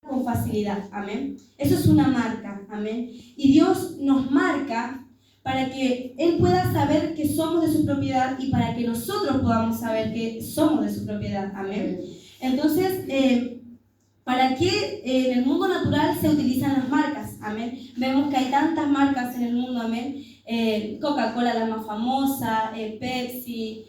con facilidad, amén. Eso es una marca, amén. Y Dios nos marca para que Él pueda saber que somos de su propiedad y para que nosotros podamos saber que somos de su propiedad, amén. Entonces, ¿para qué en el mundo natural se utilizan las marcas? Amén. Vemos que hay tantas marcas en el mundo, amén. Coca-Cola, la más famosa, Pepsi,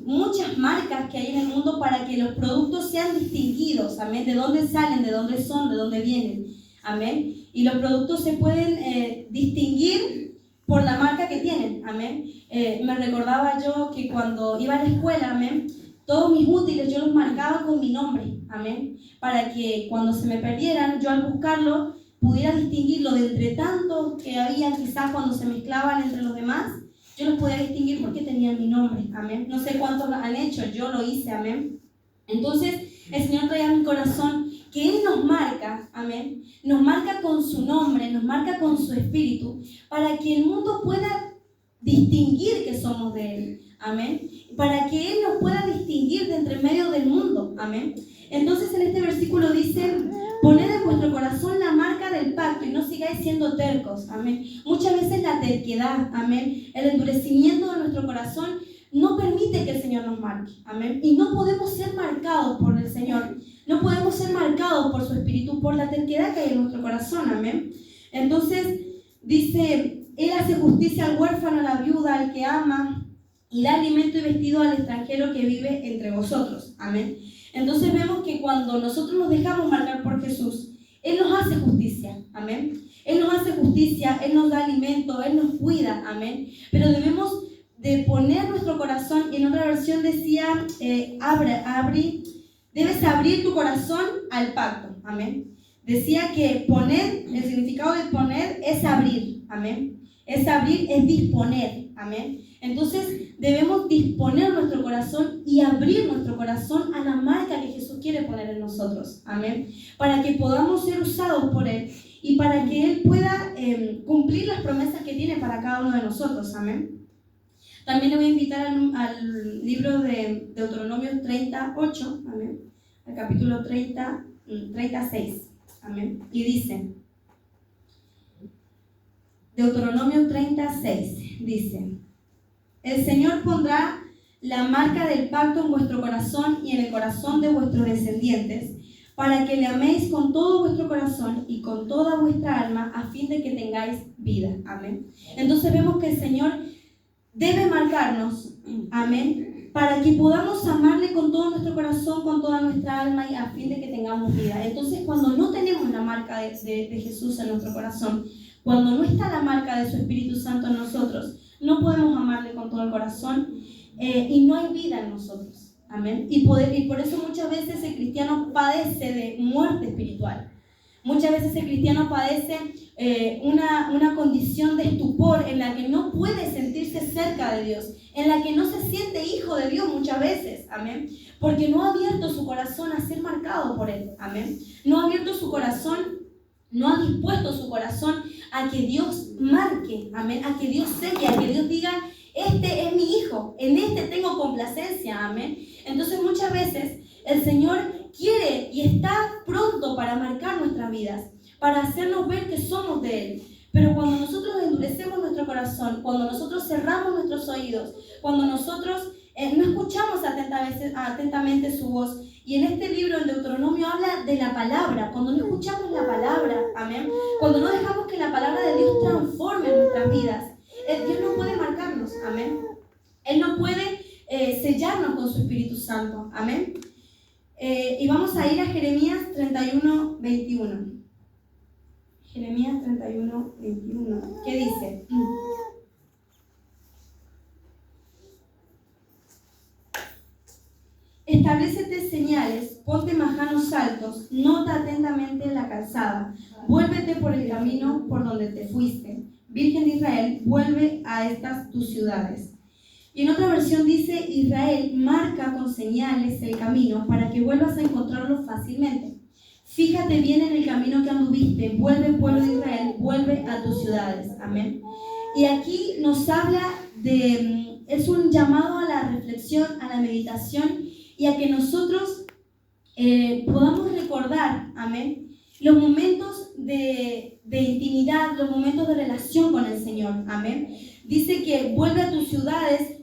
muchas marcas que hay en el mundo para que los productos sean distinguidos, amén. De dónde salen, de dónde son, de dónde vienen, amén. Y los productos se pueden distinguir por la marca que tienen, amén. Me recordaba yo que cuando iba a la escuela, amén, todos mis útiles yo los marcaba con mi nombre, amén, para que cuando se me perdieran, yo al buscarlo pudiera distinguirlo de entre tantos que había quizás cuando se mezclaban entre los demás, yo los podía distinguir porque tenían mi nombre, amén. No sé cuántos lo han hecho, yo lo hice, amén. Entonces el Señor traía a mi corazón que Él nos marca, amén, nos marca con su nombre, nos marca con su espíritu, para que el mundo pueda distinguir que somos de Él, amén, para que Él nos pueda distinguir de entre medio del mundo, amén. Entonces en este versículo dice: poned en vuestro corazón la marca del pacto y no sigáis siendo tercos, amén. Muchas veces la terquedad, amén, el endurecimiento de nuestro corazón no permite que el Señor nos marque, amén. Y no podemos ser marcados por el Señor, no podemos ser marcados por su espíritu, por la terquedad que hay en nuestro corazón, amén. Entonces dice: Él hace justicia al huérfano, a la viuda, al que ama, y da alimento y vestido al extranjero que vive entre vosotros, amén. Entonces vemos que cuando nosotros nos dejamos marcar por Jesús, Él nos hace justicia, amén. Él nos hace justicia, Él nos da alimento, Él nos cuida, amén. Pero debemos de poner nuestro corazón, y en otra versión decía, debes abrir tu corazón al pacto, amén. Decía que poner, el significado de poner es abrir, amén. Es abrir, es disponer, amén. Entonces debemos disponer nuestro corazón y abrir nuestro corazón a la marca que Jesús quiere poner en nosotros, amén, para que podamos ser usados por Él y para que Él pueda cumplir las promesas que tiene para cada uno de nosotros, amén. También le voy a invitar al libro de Deuteronomio 38, amén, al capítulo 36, amén, y dice, Deuteronomio 36, dice: el Señor pondrá la marca del pacto en vuestro corazón y en el corazón de vuestros descendientes, para que le améis con todo vuestro corazón y con toda vuestra alma, a fin de que tengáis vida. Amén. Entonces vemos que el Señor debe marcarnos, amén, para que podamos amarle con todo nuestro corazón, con toda nuestra alma, y a fin de que tengamos vida. Entonces, cuando no tenemos la marca de Jesús en nuestro corazón, cuando no está la marca de su Espíritu Santo en nosotros, no podemos amarle con todo el corazón y no hay vida en nosotros, amén. Y por eso muchas veces el cristiano padece de muerte espiritual. Muchas veces el cristiano padece una condición de estupor en la que no puede sentirse cerca de Dios, en la que no se siente hijo de Dios muchas veces, amén, porque no ha abierto su corazón a ser marcado por Él, amén. No ha abierto su corazón, no ha dispuesto su corazón a que Dios marque, amén, a que Dios selle, a que Dios diga: este es mi hijo, en este tengo complacencia, amén. Entonces muchas veces el Señor quiere y está pronto para marcar nuestras vidas, para hacernos ver que somos de Él. Pero cuando nosotros endurecemos nuestro corazón, cuando nosotros cerramos nuestros oídos, cuando nosotros no escuchamos atentamente su voz, y en este libro, en Deuteronomio, habla de la palabra, cuando no escuchamos la palabra, amén, cuando no dejamos que la palabra de Dios transforme nuestras vidas, Dios no puede marcarnos, amén. Él no puede sellarnos con su Espíritu Santo, amén. Y vamos a ir a Jeremías 31, 21. Jeremías 31, 21. ¿Qué dice? Establécete señales, ponte majanos altos, nota atentamente la calzada, vuélvete por el camino por donde te fuiste. Virgen de Israel, vuelve a estas tus ciudades. Y en otra versión dice: Israel, marca con señales el camino para que vuelvas a encontrarlo fácilmente. Fíjate bien en el camino que anduviste, vuelve, pueblo de Israel, vuelve a tus ciudades. Amén. Y aquí nos habla es un llamado a la reflexión, a la meditación y a que nosotros podamos recordar, amén, los momentos de intimidad, los momentos de relación con el Señor. Amén. Dice que vuelve a tus ciudades.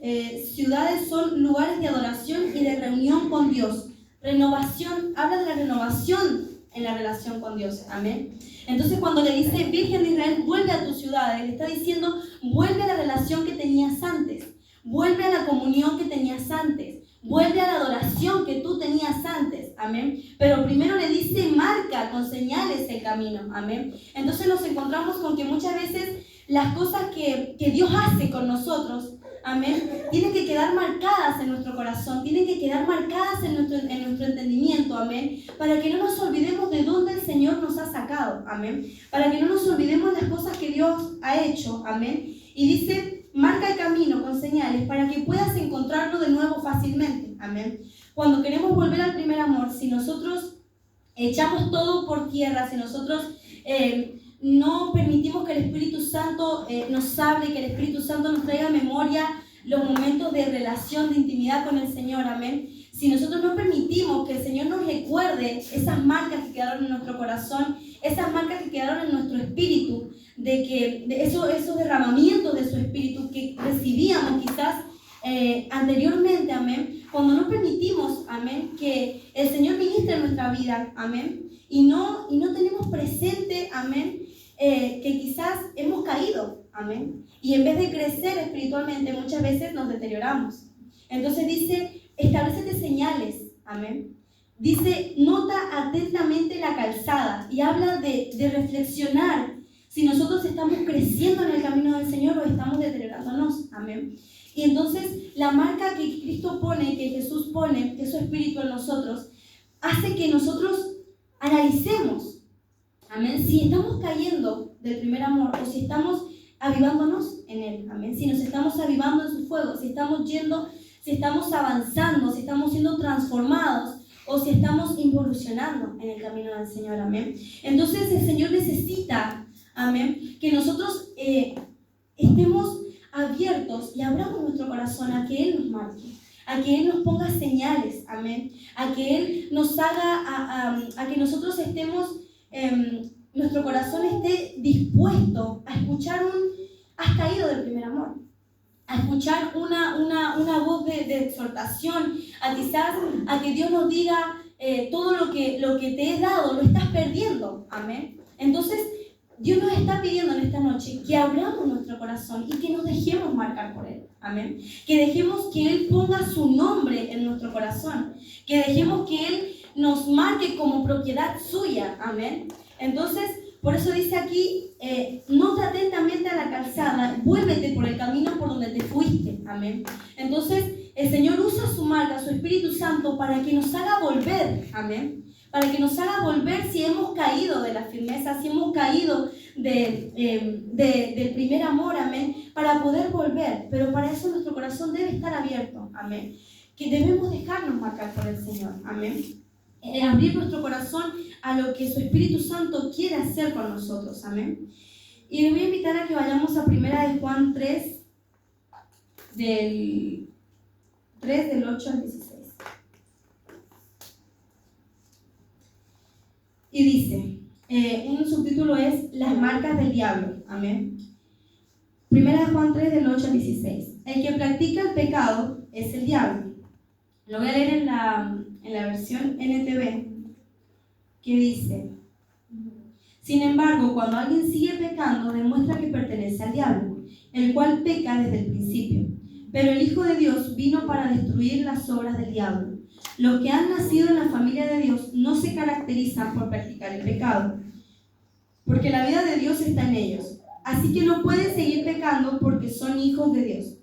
Ciudades son lugares de adoración y de reunión con Dios. Renovación, habla de la renovación en la relación con Dios. Amén. Entonces cuando le dice Virgen de Israel, vuelve a tus ciudades, le está diciendo, vuelve a la relación que tenías antes. Vuelve a la comunión que tenías antes. Vuelve a la adoración que tú tenías antes. Amén. Pero primero le dice, marca con señales el camino. Amén. Entonces nos encontramos con que muchas veces las cosas que Dios hace con nosotros, amén, tienen que quedar marcadas en nuestro corazón, tienen que quedar marcadas en nuestro entendimiento, amén, para que no nos olvidemos de dónde el Señor nos ha sacado, amén, para que no nos olvidemos de las cosas que Dios ha hecho, amén. Y dice, marca el camino con señales para que puedas encontrarlo de nuevo fácilmente, amén. Cuando queremos volver al primer amor, si nosotros echamos todo por tierra, si nosotros no permitimos que el Espíritu Santo nos hable, que el Espíritu Santo nos traiga a memoria los momentos de relación, de intimidad con el Señor, amén. Si nosotros no permitimos que el Señor nos recuerde esas marcas que quedaron en nuestro corazón, esas marcas que quedaron en nuestro espíritu, de esos derramamientos de su espíritu que recibíamos quizás anteriormente, amén, cuando no permitimos, amén, que el Señor ministre en nuestra vida, amén, y no tenemos presente, amén, que quizás hemos caído, amén, y en vez de crecer espiritualmente muchas veces nos deterioramos. Entonces dice, establécete señales, amén. Dice, nota atentamente la calzada, y habla de reflexionar si nosotros estamos creciendo en el camino del Señor o estamos deteriorándonos, amén. Y entonces la marca que Cristo pone, que Jesús pone, que es su Espíritu en nosotros, hace que nosotros analicemos, amén, si estamos cayendo del primer amor o si estamos avivándonos en Él, amén, si nos estamos avivando en su fuego, si estamos yendo, si estamos avanzando, si estamos siendo transformados o si estamos involucionando en el camino del Señor, amén. Entonces el Señor necesita, amén, que nosotros estemos abiertos y abramos nuestro corazón a que Él nos marque, a que Él nos ponga señales, amén, a que Él nos haga, a que nosotros estemos, nuestro corazón esté dispuesto a escuchar has caído del primer amor, a escuchar una voz de exhortación, a quizás a que Dios nos diga todo lo que te he dado, lo estás perdiendo, amén. Entonces Dios nos está pidiendo en esta noche que abramos nuestro corazón y que nos dejemos marcar por Él, amén. Que dejemos que Él ponga su nombre en nuestro corazón, que dejemos que Él nos marque como propiedad suya, amén. Entonces, por eso dice aquí, nota atentamente a la calzada, vuélvete por el camino por donde te fuiste, amén. Entonces, el Señor usa su marca, su Espíritu Santo, para que nos haga volver, amén. Para que nos haga volver si hemos caído de la firmeza, si hemos caído del primer amor, amén, para poder volver. Pero para eso nuestro corazón debe estar abierto, amén. Que debemos dejarnos marcar por el Señor, amén. Abrir nuestro corazón a lo que su Espíritu Santo quiere hacer con nosotros, amén. Y les voy a invitar a que vayamos a 1 de Juan 3, del 8 al 16. Y dice, un subtítulo es Las marcas del diablo, amén. 1 de Juan 3, del 8 al 16. El que practica el pecado es el diablo. Lo voy a leer en la versión NTV, que dice, sin embargo, cuando alguien sigue pecando, demuestra que pertenece al diablo, el cual peca desde el principio. Pero el Hijo de Dios vino para destruir las obras del diablo. Los que han nacido en la familia de Dios no se caracterizan por practicar el pecado, porque la vida de Dios está en ellos. Así que no pueden seguir pecando porque son hijos de Dios.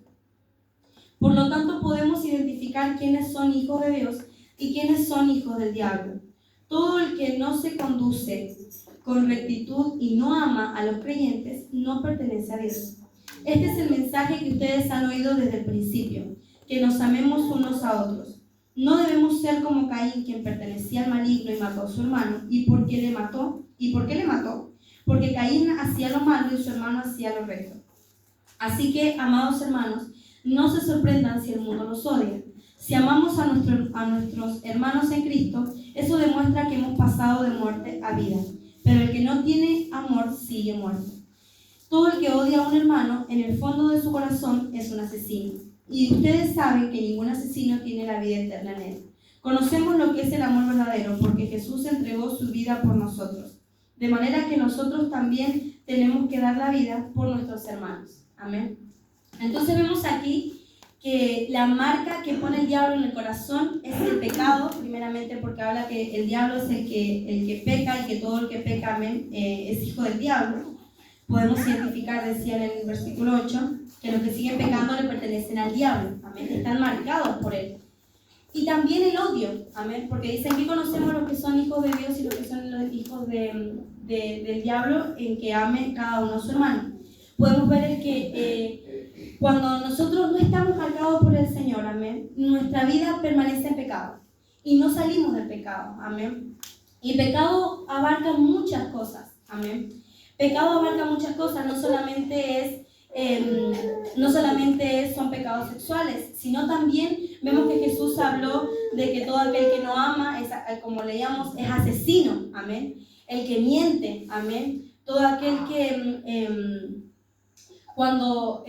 Por lo tanto, podemos identificar quiénes son hijos de Dios y quiénes son hijos del diablo. Todo el que no se conduce con rectitud y no ama a los creyentes no pertenece a Dios. Este es el mensaje que ustedes han oído desde el principio, que nos amemos unos a otros. No debemos ser como Caín, quien pertenecía al maligno y mató a su hermano. ¿Y por qué le mató? Porque Caín hacía lo malo y su hermano hacía lo recto. Así que, amados hermanos, no se sorprendan si el mundo los odia. Si amamos a nuestros hermanos en Cristo, eso demuestra que hemos pasado de muerte a vida. sigue muerto. Todo el que odia a un hermano, en el fondo de su corazón, es un asesino. Y ustedes saben que ningún asesino tiene la vida eterna en él. Conocemos lo que es el amor verdadero, porque Jesús entregó su vida por nosotros. De manera que nosotros también tenemos que dar la vida por nuestros hermanos. Amén. Entonces vemos aquí que la marca que pone el diablo en el corazón es el pecado, primeramente porque habla que el diablo es el que peca y que todo el que peca, amén, es hijo del diablo. Podemos identificar, decía en el versículo 8, que los que siguen pecando le pertenecen al diablo, amén, están marcados por él. Y también el odio, amén, porque dicen que conocemos los que son hijos de Dios y los que son los hijos del diablo, en que amen cada uno a su hermano. Podemos ver que cuando nosotros no estamos marcados por el Señor, amén, nuestra vida permanece en pecado y no salimos del pecado, amén. Y el pecado abarca muchas cosas, amén. Pecado abarca muchas cosas, no solamente son pecados sexuales, sino también vemos que Jesús habló de que todo aquel que no ama, como leíamos, es asesino, amén. El que miente, amén. Todo aquel que cuando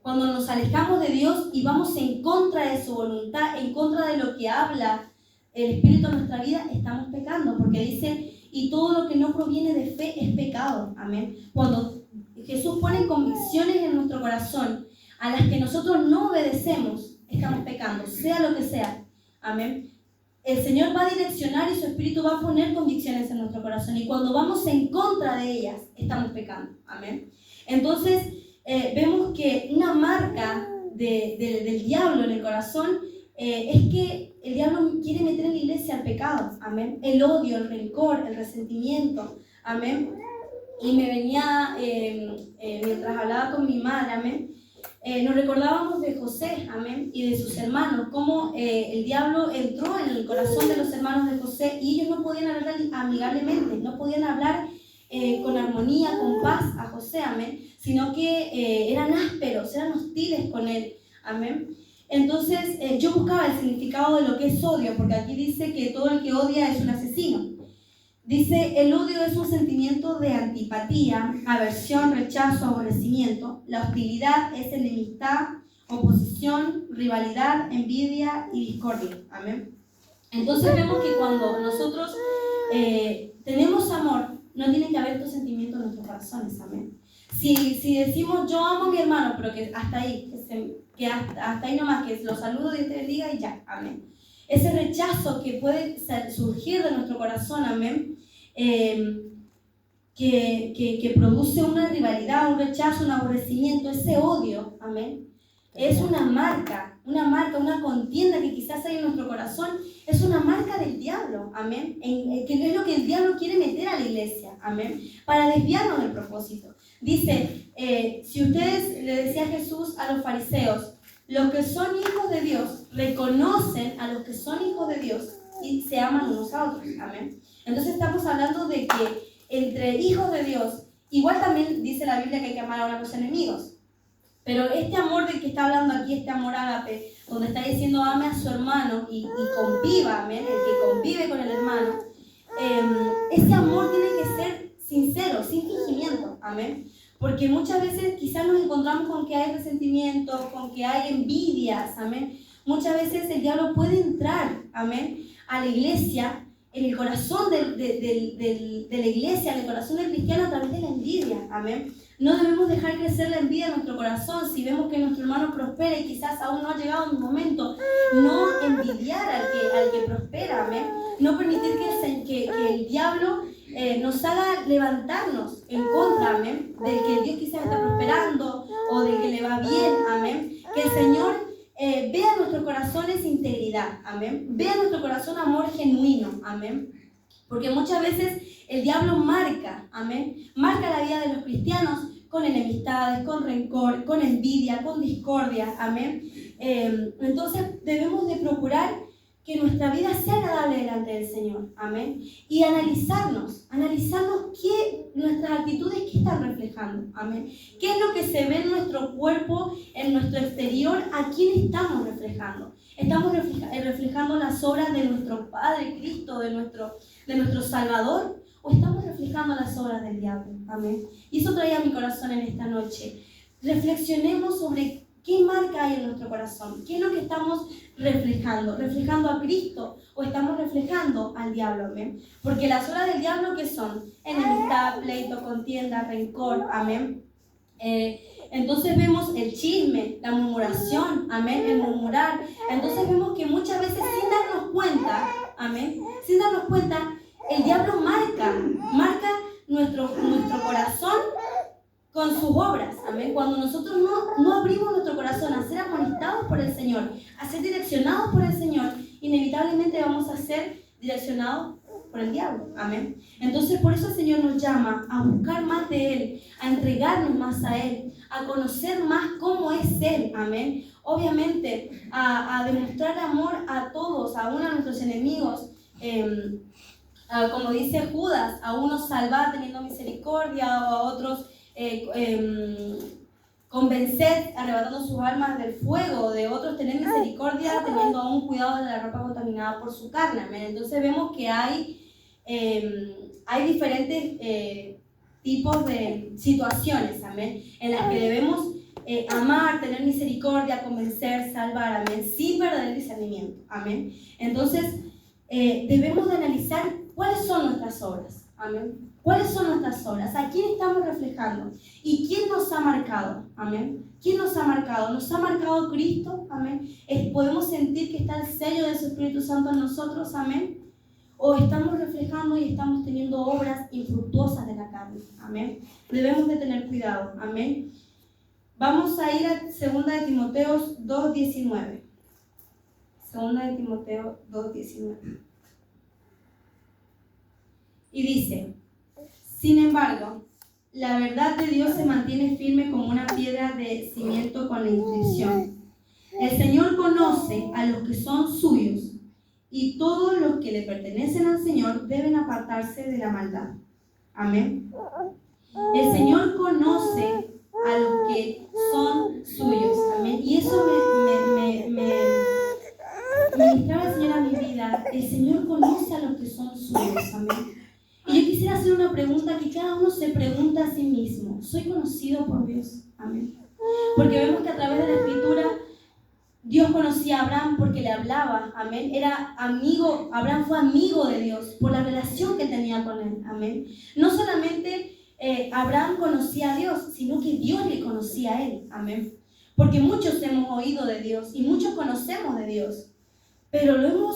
nos alejamos de Dios y vamos en contra de su voluntad, en contra de lo que habla el Espíritu en nuestra vida, estamos pecando, porque dice, y todo lo que no proviene de fe es pecado, amén. Cuando Jesús pone convicciones en nuestro corazón a las que nosotros no obedecemos, estamos pecando, sea lo que sea, amén. El Señor va a direccionar y su Espíritu va a poner convicciones en nuestro corazón, y cuando vamos en contra de ellas, estamos pecando, amén. Entonces, vemos que una marca del diablo en el corazón es que el diablo quiere meter en la iglesia el pecado, amén. El odio, el rencor, el resentimiento, amén. Y me venía, mientras hablaba con mi madre, amén, nos recordábamos de José, amén, y de sus hermanos, cómo el diablo entró en el corazón de los hermanos de José y ellos no podían hablar amigablemente, no podían hablar con armonía, con paz a José, amén, sino que eran ásperos, eran hostiles con él, amén. Entonces yo buscaba el significado de lo que es odio, porque aquí dice que todo el que odia es un asesino. Dice, el odio es un sentimiento de antipatía, aversión, rechazo, aborrecimiento. La hostilidad es enemistad, oposición, rivalidad, envidia y discordia, amén. Entonces vemos que cuando nosotros tenemos amor, no tiene que haber estos sentimientos en nuestros corazones, amén. Si decimos yo amo a mi hermano, pero que hasta ahí, que hasta ahí nomás, que lo saludo, Dios te bendiga y ya, amén. Ese rechazo que puede surgir de nuestro corazón, amén, que produce una rivalidad, un rechazo, un aborrecimiento, ese odio, amén, es una marca, una contienda que quizás hay en nuestro corazón, es una marca del diablo, amén, que es lo que el diablo quiere meter a la iglesia, amén, para desviarnos del propósito. Dice, si ustedes, le decía Jesús a los fariseos, los que son hijos de Dios reconocen a los que son hijos de Dios y se aman unos a otros, amén. Entonces estamos hablando de que entre hijos de Dios, igual también dice la Biblia que hay que amar a los enemigos, pero este amor del que está hablando aquí, este amor ágape, donde está diciendo ame a su hermano y conviva, amén, el que convive con el hermano, ese amor tiene que ser sincero, sin fingimiento, amén. Porque muchas veces quizás nos encontramos con que hay resentimiento, con que hay envidias, amén. Muchas veces el diablo puede entrar, amén, a la iglesia, en el corazón de la iglesia, en el corazón del cristiano a través de la envidia, amén. No debemos dejar crecer la envidia en nuestro corazón. Si vemos que nuestro hermano prospera y quizás aún no ha llegado un momento, no envidiar al que prospera, amén. No permitir que el diablo nos haga levantarnos en contra, amén, del que Dios quizás está prosperando o del que le va bien, amén. Que el Señor vea en nuestros corazones integridad, amén. Vea en nuestro corazón amor genuino, amén. Porque muchas veces el diablo marca, amén, marca la vida de los cristianos con enemistades, con rencor, con envidia, con discordia, amén. Entonces debemos de procurar que nuestra vida sea agradable delante del Señor, amén, y analizarnos nuestras actitudes que están reflejando, amén, qué es lo que se ve en nuestro cuerpo, en nuestro exterior, a quién estamos reflejando. Estamos reflejando las obras de nuestro Padre Cristo, de nuestro Salvador, o estamos reflejando las obras del diablo. Amén. Y eso traía a mi corazón en esta noche. Reflexionemos sobre qué marca hay en nuestro corazón. ¿Qué es lo que estamos reflejando? ¿Reflejando a Cristo o estamos reflejando al diablo? Amén. Porque las obras del diablo, ¿qué son? Enemistad, pleito, contienda, rencor. Amén. Entonces vemos el chisme, la murmuración, amén, el murmurar. Entonces vemos que muchas veces sin darnos cuenta, amén, sin darnos cuenta, el diablo marca nuestro corazón con sus obras, amén. Cuando nosotros no abrimos nuestro corazón a ser amonestados por el Señor, a ser direccionados por el Señor, inevitablemente vamos a ser direccionados por el diablo, amén. Entonces por eso el Señor nos llama a buscar más de Él, a entregarnos más a Él, a conocer más cómo es Él, amén. Obviamente a demostrar amor a todos, aún a nuestros enemigos, como dice Judas, a unos salvar teniendo misericordia, o a otros convencer arrebatando sus almas del fuego, de otros tener misericordia teniendo aún cuidado de la ropa contaminada por su carne, amén. Entonces vemos que hay diferentes tipos de situaciones, amén, en las que debemos amar, tener misericordia, convencer, salvar, amén, sin perder el discernimiento, amén. Entonces debemos de analizar cuáles son nuestras obras, amén. ¿Cuáles son nuestras obras? ¿A quién estamos reflejando? ¿Y quién nos ha marcado? Amén. ¿Quién nos ha marcado? ¿Nos ha marcado Cristo? Amén. ¿Podemos sentir que está el sello de su Espíritu Santo en nosotros? Amén. ¿O estamos reflejando y estamos teniendo obras infructuosas de la carne? Amén. Debemos de tener cuidado. Amén. Vamos a ir a 2 de Timoteo 2:19. 2 de Timoteo 2:19. Y dice: sin embargo, la verdad de Dios se mantiene firme como una piedra de cimiento con la inscripción: el Señor conoce a los que son suyos, y todos los que le pertenecen al Señor deben apartarse de la maldad. Amén. El Señor conoce a los que son suyos. Amén. Y eso me ministraba el Señor a mi vida. El Señor conoce a los que son suyos. Amén. Y yo quisiera hacer una pregunta que cada uno se pregunta a sí mismo: ¿soy conocido por Dios? Amén. Porque vemos que a través de la Escritura Dios conocía a Abraham porque le hablaba, amén. Era amigo, Abraham fue amigo de Dios por la relación que tenía con él, amén. No solamente Abraham conocía a Dios, sino que Dios le conocía a él, amén. Porque muchos hemos oído de Dios y muchos conocemos de Dios, pero no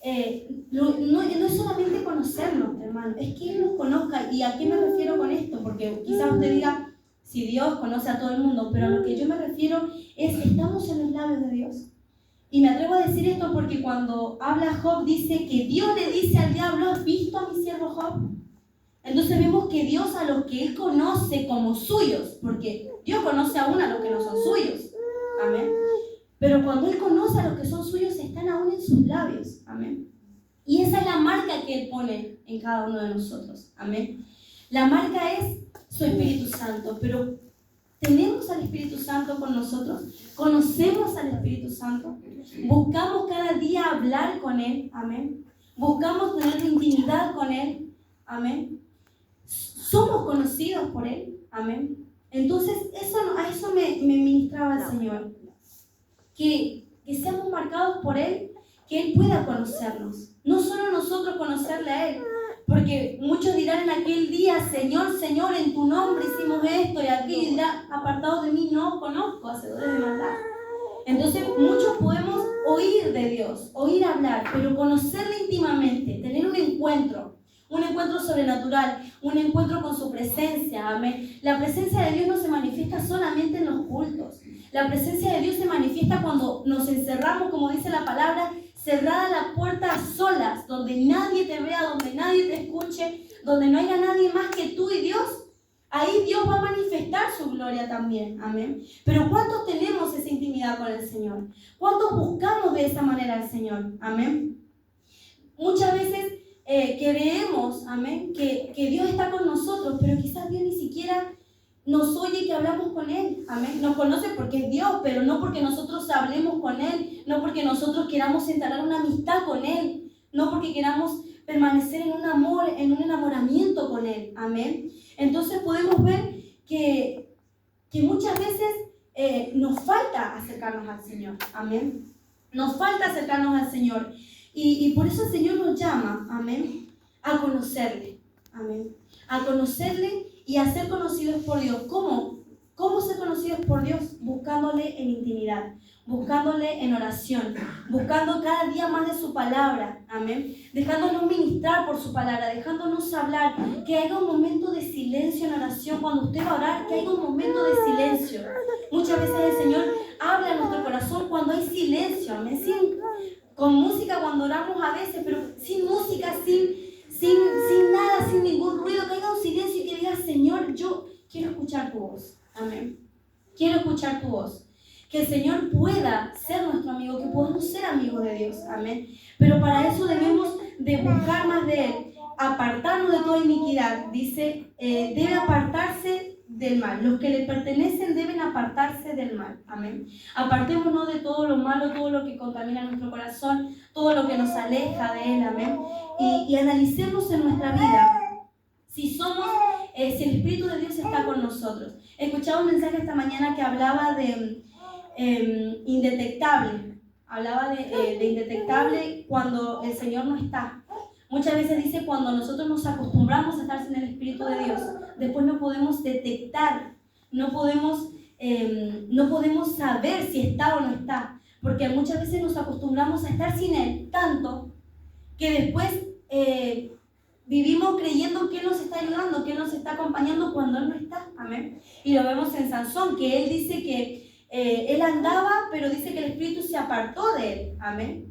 es solamente conocernos, hermano, es que Él nos conozca. ¿Y a qué me refiero con esto? Porque quizás usted diga: si Dios conoce a todo el mundo, pero a lo que yo me refiero es: estamos en los labios de Dios. Y me atrevo a decir esto porque cuando habla Job, dice que Dios le dice al diablo: ¿has visto a mi siervo Job? Entonces vemos que Dios, a los que Él conoce como suyos, porque Dios conoce aún a los que no son suyos, amén. Pero cuando Él conoce a los que son suyos, están aún en sus labios, amén. Y esa es la marca que Él pone en cada uno de nosotros, amén. La marca es su Espíritu Santo, pero ¿tenemos al Espíritu Santo con nosotros? ¿Conocemos al Espíritu Santo? ¿Buscamos cada día hablar con Él? Amén. ¿Buscamos tener intimidad con Él? Amén. ¿Somos conocidos por Él? Amén. Entonces, a eso me ministraba el Señor. Que seamos marcados por Él, que Él pueda conocernos. No solo nosotros conocerle a Él, porque muchos dirán en aquel día: Señor, Señor, en tu nombre hicimos esto y aquello, y dirá: apartados de mí, no conozco, hacedores de maldad. Entonces muchos podemos oír de Dios, oír hablar, pero conocerle íntimamente, tener un encuentro sobrenatural, un encuentro con su presencia, amén. La presencia de Dios no se manifiesta solamente en los cultos. La presencia de Dios se manifiesta cuando nos encerramos, como dice la palabra, cerrada la puerta a solas, donde nadie te vea, donde nadie te escuche, donde no haya nadie más que tú y Dios. Ahí Dios va a manifestar su gloria también, amén. Pero ¿cuántos tenemos esa intimidad con el Señor? ¿Cuántos buscamos de esa manera al Señor? Amén. Muchas veces creemos, amén, que Dios está con nosotros, pero quizás Dios ni siquiera nos oye que hablamos con Él, amén. Nos conoce porque es Dios, pero no porque nosotros hablemos con Él, no porque nosotros queramos entablar una amistad con Él, no porque queramos permanecer en un amor, en un enamoramiento con Él. Amén. Entonces podemos ver que muchas veces nos falta acercarnos al Señor. Amén. Nos falta acercarnos al Señor. Y por eso el Señor nos llama, amén, a conocerle. Amén. A conocerle y a ser conocidos por Dios. ¿Cómo? ¿Cómo ser conocidos por Dios? Buscándole en intimidad, buscándole en oración, buscando cada día más de su palabra, amén, dejándonos ministrar por su palabra, dejándonos hablar, que haya un momento de silencio en oración. Cuando usted va a orar, que haya un momento de silencio. Muchas veces el Señor habla en nuestro corazón cuando hay silencio, amén, con música cuando oramos a veces, pero sin música, sin nada, sin ningún ruido, que haya un silencio y que diga, Señor, yo quiero escuchar tu voz. Amén. Quiero escuchar tu voz. Que el Señor pueda ser nuestro amigo, que podamos ser amigos de Dios. Amén. Pero para eso debemos de buscar más de Él, apartarnos de toda iniquidad. Dice, debe apartarse del mal. Los que le pertenecen deben apartarse del mal. Amén. Apartémonos de todo lo malo, todo lo que contamina nuestro corazón, todo lo que nos aleja de Él. Amén. Y analicemos en nuestra vida si el Espíritu de Dios está con nosotros. Escuchaba un mensaje esta mañana que hablaba de indetectable. Hablaba de indetectable cuando el Señor no está. Muchas veces dice cuando nosotros nos acostumbramos a estar sin el Espíritu de Dios, después no podemos detectar, no podemos saber si está o no está, porque muchas veces nos acostumbramos a estar sin Él tanto que después vivimos creyendo que Él nos está ayudando, que Él nos está acompañando cuando Él no está. Amén. Y lo vemos en Sansón, que él dice que él andaba, pero dice que el Espíritu se apartó de él. Amén.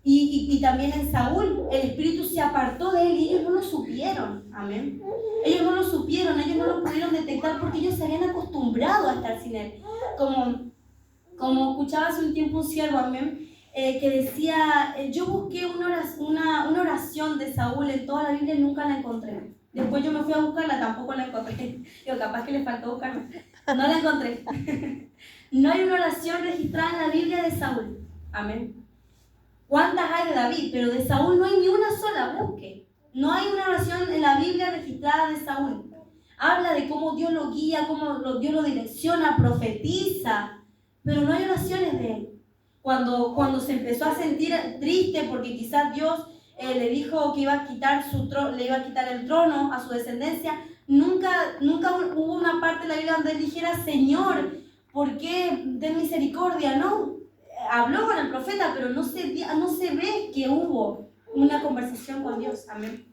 Y también en Saúl, el Espíritu se apartó de él y ellos no lo supieron. Amén. Ellos no lo supieron, ellos no lo pudieron detectar porque ellos se habían acostumbrado a estar sin él. Como escuchaba hace un tiempo un siervo, amén, que decía, yo busqué una oración de Saúl en toda la Biblia y nunca la encontré. Después yo me fui a buscarla, tampoco la encontré. Digo, capaz que le faltó buscarla. No la encontré. No hay una oración registrada en la Biblia de Saúl. Amén. ¿Cuántas hay de David? Pero de Saúl no hay ni una sola, busque. No hay una oración en la Biblia registrada de Saúl. Habla de cómo Dios lo guía, cómo Dios lo direcciona, profetiza, pero no hay oraciones de él. Cuando se empezó a sentir triste porque quizás Dios le dijo que iba a quitar le iba a quitar el trono a su descendencia, nunca hubo una parte de la Biblia donde él dijera, Señor, ¿por qué ten misericordia? No, habló con el profeta, pero no se ve que hubo una conversación con Dios. Amén.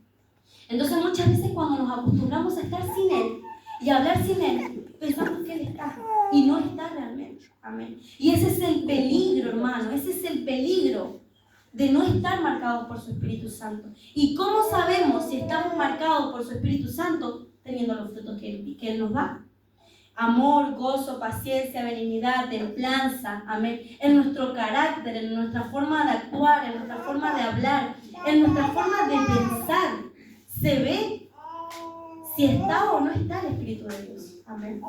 Entonces muchas veces cuando nos acostumbramos a estar sin Él y a hablar sin Él, pensamos que Él está y no está realmente. Amén. Y ese es el peligro, hermano, ese es el peligro de no estar marcados por su Espíritu Santo. ¿Y cómo sabemos si estamos marcados por su Espíritu Santo? Teniendo los frutos que Él nos da. Amor, gozo, paciencia, benignidad, templanza, amén. En nuestro carácter, en nuestra forma de actuar, en nuestra forma de hablar, en nuestra forma de pensar, se ve si está o no está el Espíritu de Dios. Amén.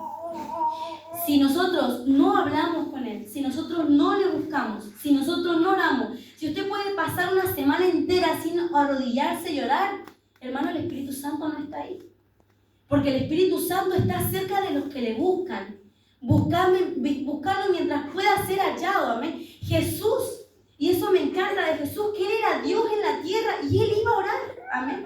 Si nosotros no hablamos con Él, si nosotros no le buscamos, si nosotros no oramos, si usted puede pasar una semana entera sin arrodillarse y orar, hermano, el Espíritu Santo no está ahí. Porque el Espíritu Santo está cerca de los que le buscan. Buscarlo mientras pueda ser hallado. Amén. Jesús, y eso me encanta de Jesús, que Él era Dios en la tierra y Él iba a orar. Amén.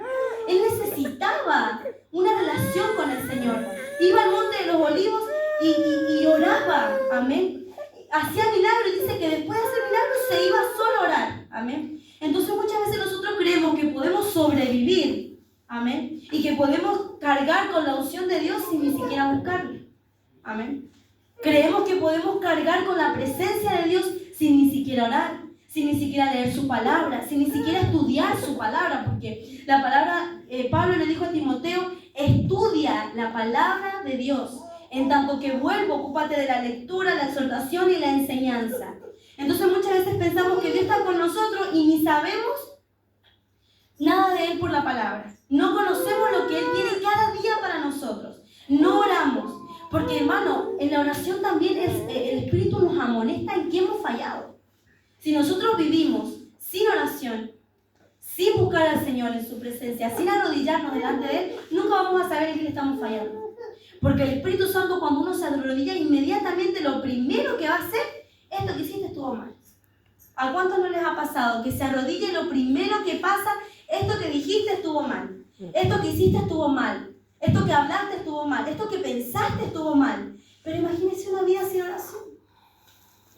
Él necesitaba una relación con el Señor. Iba al monte de los olivos y oraba. Amén. Hacía milagros y dice que después de hacer milagros se iba solo a orar. Amén. Entonces muchas veces nosotros creemos que podemos sobrevivir. Amén. Y que podemos cargar con la unción de Dios sin ni siquiera buscarle. Amén. Creemos que podemos cargar con la presencia de Dios sin ni siquiera orar, sin ni siquiera leer su palabra, sin ni siquiera estudiar su palabra, porque la palabra, Pablo le dijo a Timoteo, estudia la palabra de Dios. En tanto que vuelvo, ocúpate de la lectura, la exhortación y la enseñanza. Entonces muchas veces pensamos que Dios está con nosotros y ni sabemos nada de Él por la palabra. No conocemos lo que Él tiene cada día para nosotros. No oramos. Porque, hermano, en la oración también el Espíritu nos amonesta en qué hemos fallado. Si nosotros vivimos sin oración, sin buscar al Señor en su presencia, sin arrodillarnos delante de Él, nunca vamos a saber en qué le estamos fallando. Porque el Espíritu Santo, cuando uno se arrodilla, inmediatamente lo primero que va a hacer, esto que hiciste estuvo mal. ¿A cuántos no les ha pasado que se arrodilla y lo primero que pasa, esto que dijiste estuvo mal, esto que hiciste estuvo mal, esto que hablaste estuvo mal, esto que pensaste estuvo mal? Pero imagínense una vida sin oración.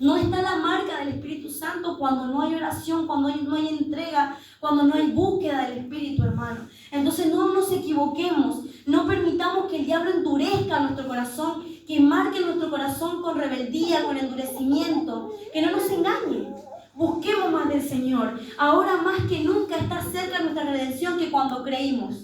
No está la marca del Espíritu Santo cuando no hay oración, cuando no hay entrega, cuando no hay búsqueda del Espíritu, hermano. Entonces no nos equivoquemos, no permitamos que el diablo endurezca nuestro corazón, que marque nuestro corazón con rebeldía, con endurecimiento, que no nos engañe. Busquemos más del Señor. Ahora más que nunca está cerca nuestra redención que cuando creímos.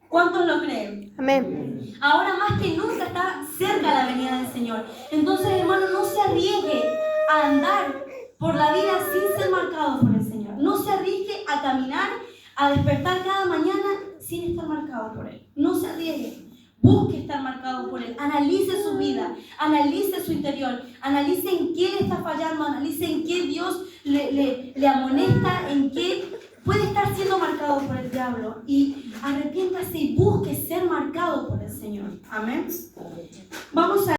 ¿Cuántos lo creen? Amén. Ahora más que nunca está cerca la venida del Señor. Entonces, hermano, no se arriesgue a andar por la vida sin ser marcado por el Señor. No se arriesgue a caminar, a despertar cada mañana sin estar marcado por Él. No se arriesgue. Busque estar marcado por Él. Analice su vida, analice su interior, analice en qué le está fallando, analice en qué Dios le amonesta, en qué puede estar siendo marcado por el diablo. Y arrepiéntase y busque ser marcado por el Señor. Amén.